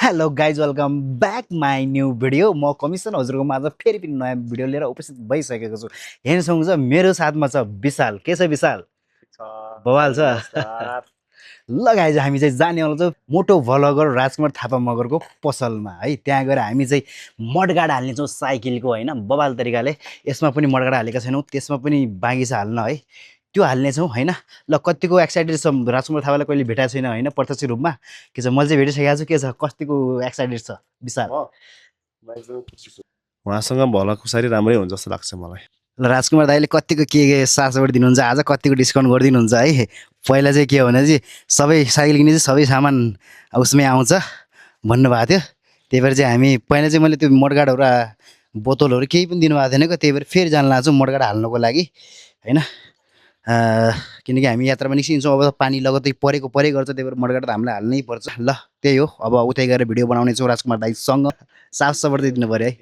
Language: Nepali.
Hello guys welcome back my new video. म कमिसन हजुरको माझ फेरि पनि नयाँ भिडियो लिएर उपस्थित भइसकेको छु। हेर्नुसँग छ मेरो साथमा छ विशाल। के छ विशाल? बवाल छ। ल गाइज हामी चाहिँ जानेवाला छौँ मोटो भ्लगर राजकुमार थापा मगरको पसलमा है। त्यहाँ गएर हामी चाहिँ मडगाड हाल्नेछौँ साइकलको होइन, बवाल तरिकाले। यसमा पनि मडगाड हालेका छैनौँ, त्यसमा पनि बाँकी छ हाल्न है, त्यो हाल्नेछौँ होइन। ल कतिको एक्साइटेड छ राजकुमार थापालाई कहिले भेटाएको छैन होइन प्रत्यक्ष रूपमा। के छ मैले चाहिँ भेटिसकेको छु। के छ कतिको एक्साइटेड छ विशाल? उहाँसँग भला खुसारी राम्रै हुन्छ जस्तो लाग्छ मलाई। ल राजकुमार दाइले कतिको के साथ सपोर्ट दिनुहुन्छ, आज कतिको डिस्काउन्ट गरिदिनुहुन्छ है। पहिला चाहिँ के हो भने चाहिँ सबै साइकल किने चाहिँ सबै सामान उसमै आउँछ भन्नुभएको थियो। त्यही भएर चाहिँ हामी पहिला चाहिँ मैले त्यो मडगाडहरू बोतलहरू केही पनि दिनुभएको थिएन क्या। त्यही भएर फेरि जान लाग्छौँ मडगाड हाल्नको लागि होइन। किनकि हामी यात्रामा निस्किन्छौँ, अब पानी लगत्तै परेको गर्छ, त्यही भएर मडगाड त हामीलाई हाल्नै पर्छ। ल त्यही हो, अब उतै गएर भिडियो बनाउने छौँ राजकुमार दाइसँग। साथ सपोर्ट दिनु पऱ्यो है।